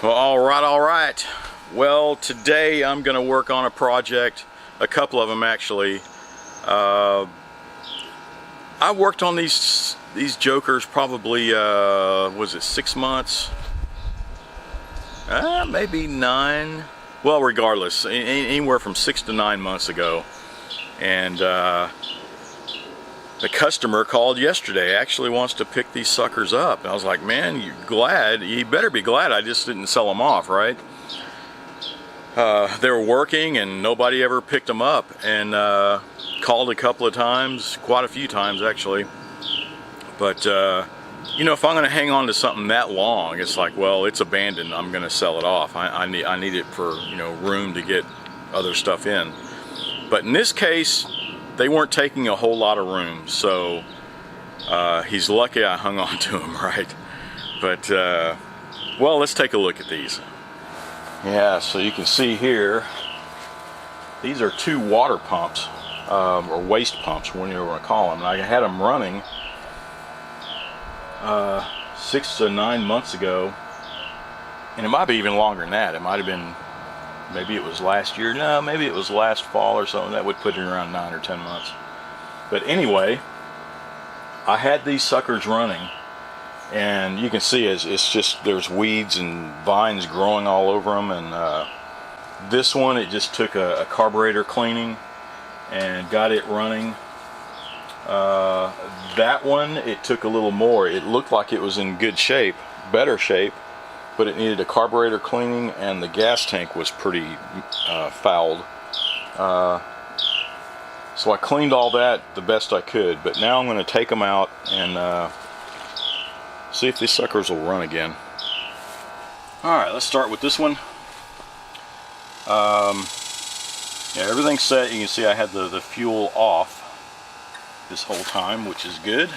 Well, all right. Well, today I'm going to work on a project, a couple of them actually. I worked on these jokers probably, was it 6 months? Maybe 9. Well, regardless, anywhere from 6 to 9 months ago. And the customer called yesterday, actually wants to pick these suckers up. And I was like, man, you better be glad I just didn't sell them off, right? They were working and nobody ever picked them up, and called a couple of times, quite a few times actually. But you know, if I'm going to hang on to something that long, it's like, well, it's abandoned, I'm going to sell it off. I need it for, you know, room to get other stuff in. But in this case, they weren't taking a whole lot of room, so he's lucky I hung on to him, right? But well, let's take a look at these. Yeah, so you can see here, these are 2 water pumps, or waste pumps, whatever you want to call them. And I had them running 6 to 9 months ago, and it might be even longer than that. It might have been, maybe it was last year. No, maybe it was last fall or something. That would put it around 9 or 10 months. But anyway, I had these suckers running, and you can see it's just, there's weeds and vines growing all over them. And this one, it just took a carburetor cleaning and got it running. That one, it took a little more. It looked like it was in good shape, better shape, but it needed a carburetor cleaning, and the gas tank was pretty fouled. So I cleaned all that the best I could, but now I'm going to take them out and see if these suckers will run again. Alright, let's start with this one. Yeah, everything's set. You can see I had the fuel off this whole time, which is good.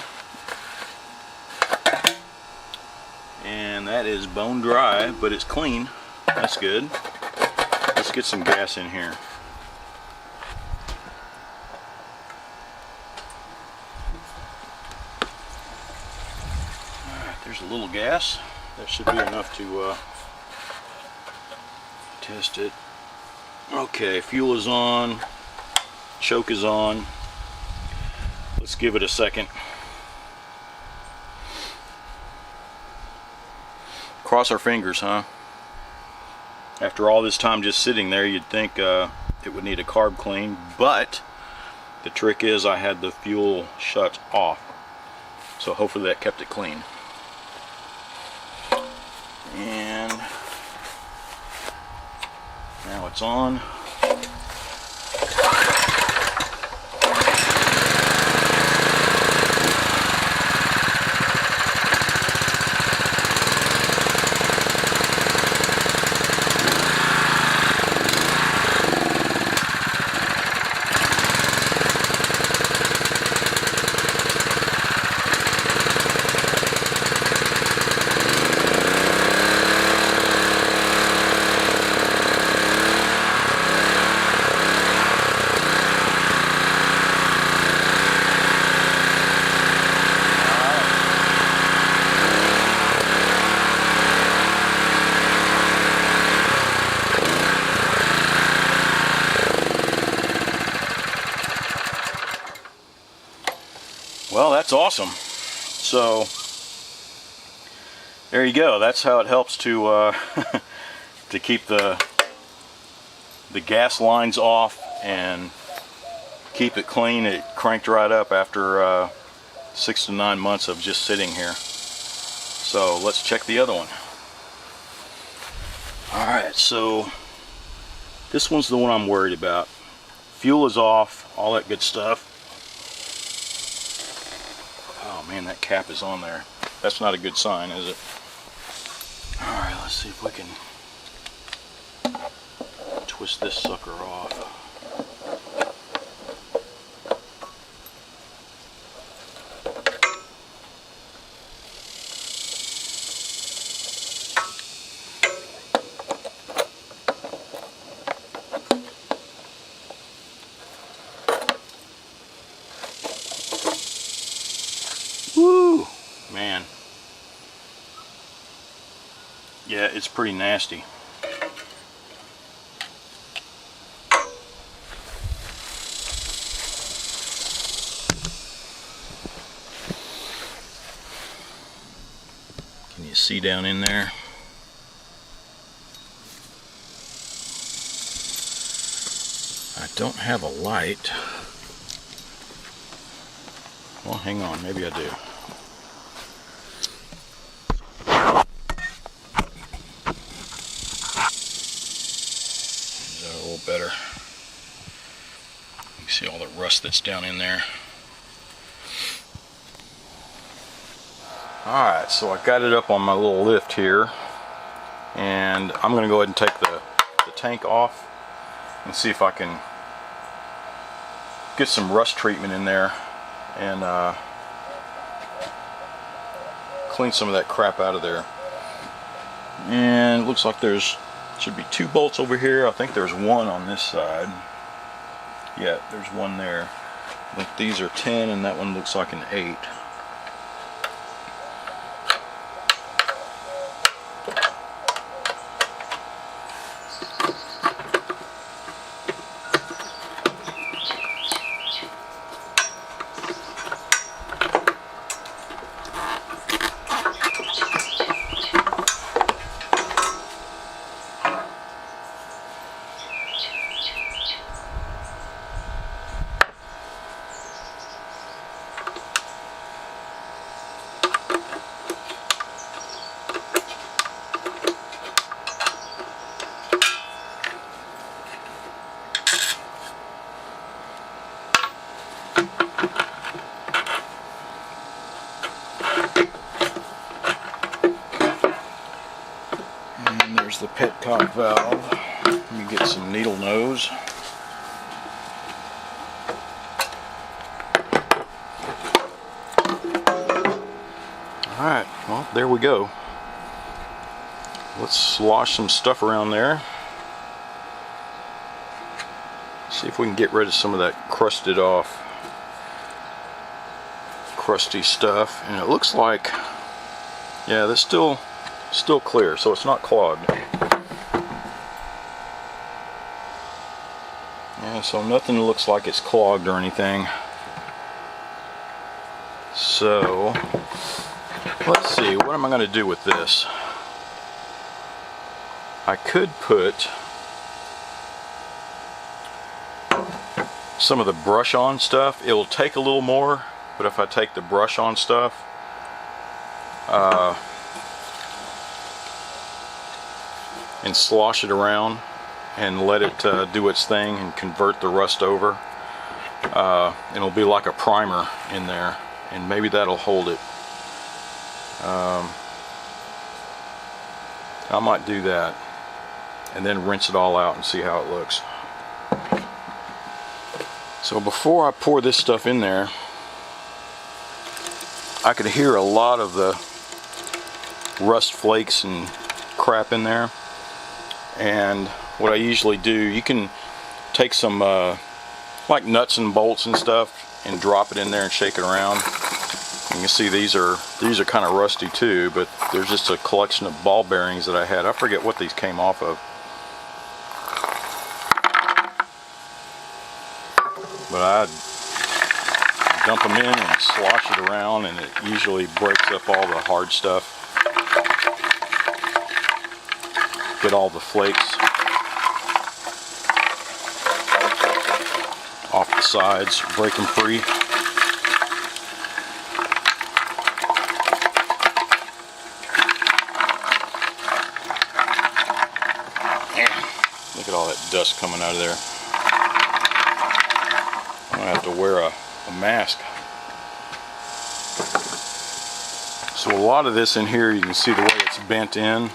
And that is bone dry, but it's clean. That's good. Let's get some gas in here. Alright, there's a little gas. That should be enough to test it. Okay, fuel is on. Choke is on. Let's give it a second. Cross our fingers, huh? After all this time just sitting there, you'd think it would need a carb clean, but the trick is I had the fuel shut off, so hopefully that kept it clean. And now it's on. Well, that's awesome. So there you go. That's how it helps to to keep the gas lines off and keep it clean. It cranked right up after 6 to 9 months of just sitting here. So let's check the other one. Alright, so this one's the one I'm worried about. Fuel is off, all that good stuff. Oh man, that cap is on there. That's not a good sign, is it? Alright, let's see if we can twist this sucker off. Woo! Man. Yeah, it's pretty nasty. Can you see down in there? I don't have a light. Well, hang on, maybe I do. Is that a little better? You can see all the rust that's down in there. Alright, so I got it up on my little lift here, and I'm going to go ahead and take the tank off and see if I can get some rust treatment in there and clean some of that crap out of there. And it looks like there's should be 2 bolts over here. I think there's 1 on this side. Yeah, there's 1 there. I think these are 10 and that one looks like an 8. And there's the petcock valve. Let me get some needle nose. Alright, well, there we go. Let's slosh some stuff around there. See if we can get rid of some of that crusty stuff. And it looks like, yeah, that's still clear, so it's not clogged. Yeah, so nothing looks like it's clogged or anything. So let's see, what am I going to do with this? I could put some of the brush on stuff. It will take a little more, but if I take the brush on stuff, and slosh it around and let it do its thing and convert the rust over, it'll be like a primer in there, and maybe that'll hold it. I might do that and then rinse it all out and see how it looks. So before I pour this stuff in there, I could hear a lot of the rust flakes and crap in there. And what I usually do, you can take some like nuts and bolts and stuff and drop it in there and shake it around. You can see these are kind of rusty too, but there's just a collection of ball bearings that I had. I forget what these came off of. But I'd dump them in and slosh it around, and it usually breaks up all the hard stuff. Get all the flakes off the sides, break them free. Look at all that dust coming out of there. I'm gonna have to wear a mask. So a lot of this in here, you can see the way it's bent in.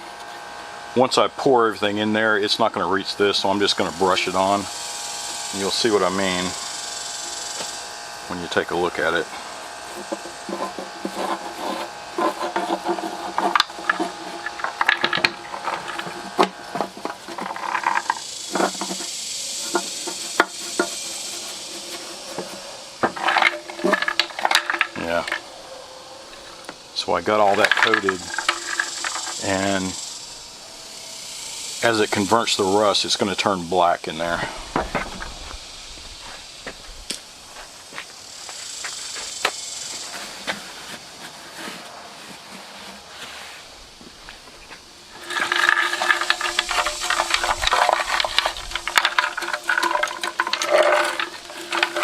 Once I pour everything in there, it's not going to reach this, so I'm just going to brush it on. And you'll see what I mean when you take a look at it. Yeah. So I got all that coated, and as it converts the rust, it's going to turn black in there.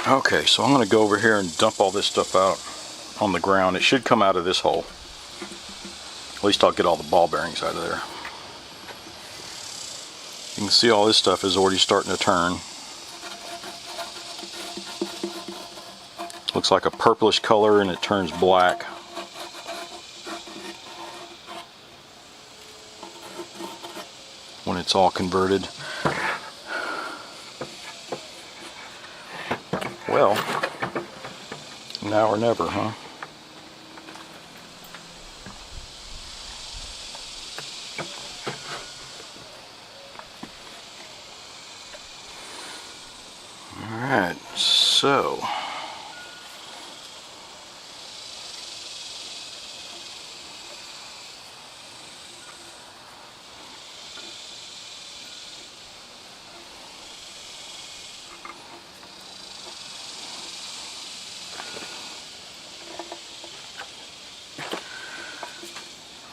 Okay, so I'm going to go over here and dump all this stuff out on the ground. It should come out of this hole. At least I'll get all the ball bearings out of there. You can see all this stuff is already starting to turn. Looks like a purplish color and it turns black. When it's all converted. Well, now or never, huh? Alright, so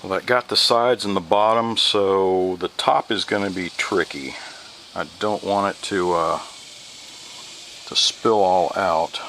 well, that got the sides and the bottom, so the top is going to be tricky. I don't want it to spill all out.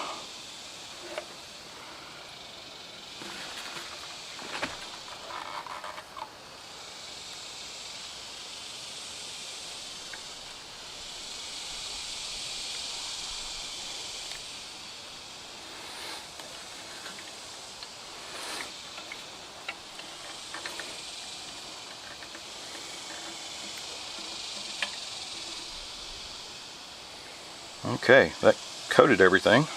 Okay, that coated everything.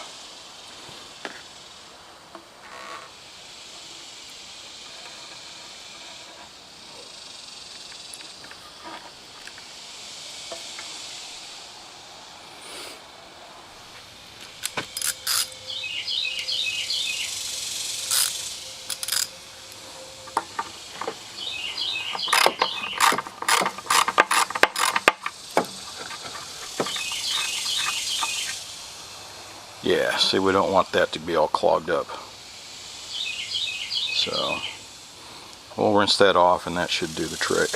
Yeah, see, we don't want that to be all clogged up. So, we'll rinse that off and that should do the trick.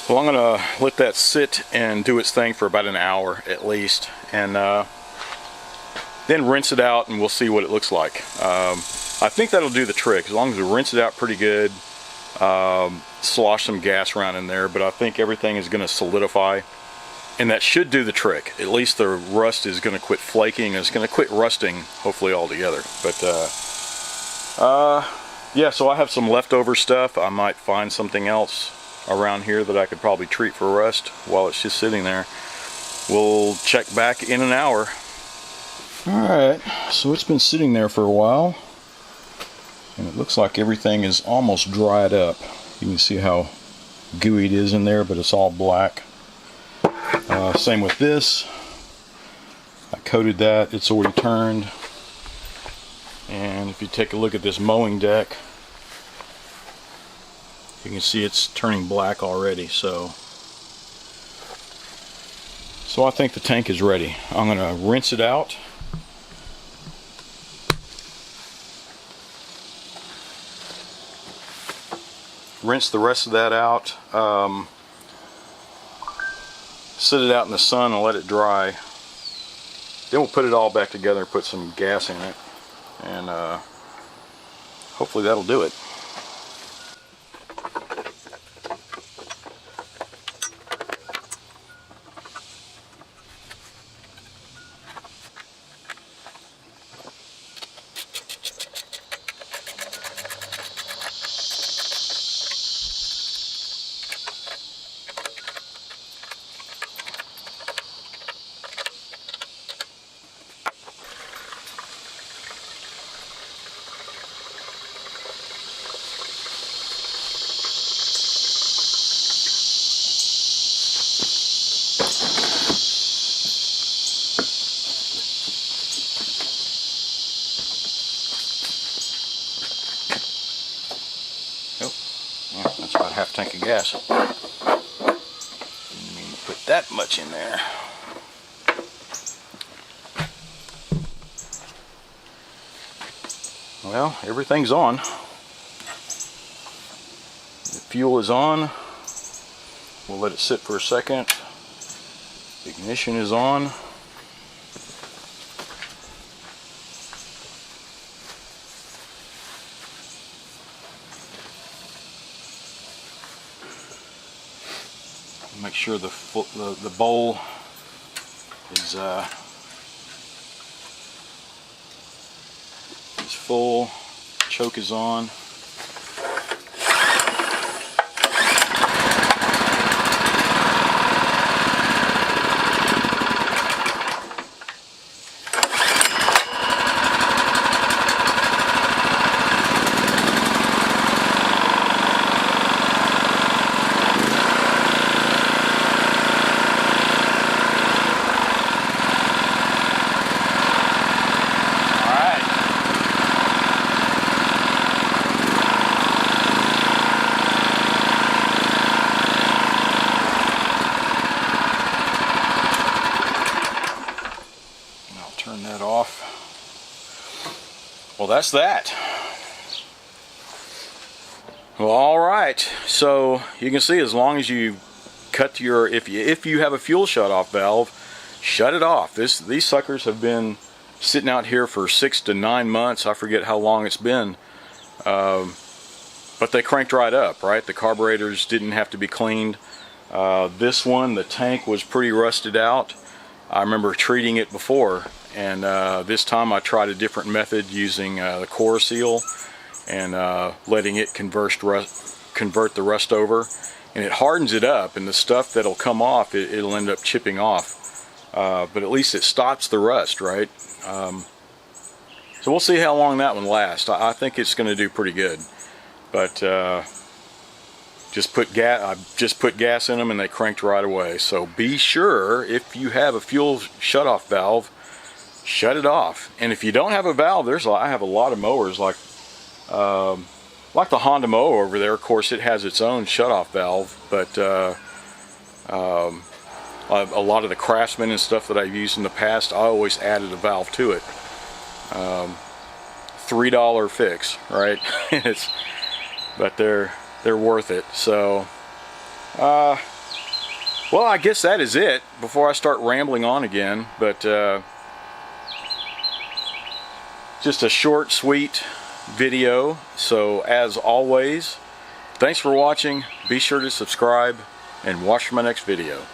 Well, I'm going to let that sit and do its thing for about an hour at least, and then rinse it out and we'll see what it looks like. I think that'll do the trick, as long as we rinse it out pretty good, slosh some gas around in there, but I think everything is going to solidify, and that should do the trick. At least the rust is going to quit flaking, and it's going to quit rusting, hopefully altogether. But yeah, so I have some leftover stuff. I might find something else around here that I could probably treat for rust while it's just sitting there. We'll check back in an hour. Alright, so it's been sitting there for a while, and it looks like everything is almost dried up. You can see how gooey it is in there, but it's all black. Same with this. I coated that, it's already turned. And if you take a look at this mowing deck, you can see it's turning black already. So I think the tank is ready. I'm going to rinse it out. Rinse the rest of that out. Sit it out in the sun and let it dry. Then we'll put it all back together and put some gas in it, and hopefully that'll do it. half tank of gas. Didn't mean to put that much in there. Well, everything's on. The fuel is on. We'll let it sit for a second. Ignition is on. Make sure the bowl is full. Choke is on. Turn that off. Well, that's that. Well, all right. So you can see, as long as you cut your, if you have a fuel shutoff valve, shut it off. These suckers have been sitting out here for 6 to 9 months. I forget how long it's been, but they cranked right up. Right, the carburetors didn't have to be cleaned. This one, the tank was pretty rusted out. I remember treating it before. And this time I tried a different method using the core seal and letting it convert the rust over, and it hardens it up, and the stuff that'll come off, it'll end up chipping off, but at least it stops the rust, right? So we'll see how long that one lasts. I think it's going to do pretty good, but just put gas in them and they cranked right away. So be sure, if you have a fuel shutoff valve, shut it off. And if you don't have a valve, I have a lot of mowers like the Honda mower over there. Of course, it has its own shutoff valve, but a lot of the Craftsman and stuff that I've used in the past, I always added a valve to it. $3 fix, right? But they're worth it. So, well, I guess that is it. Before I start rambling on again, but. Just a short, sweet video. So as always, thanks for watching. Be sure to subscribe and watch for my next video.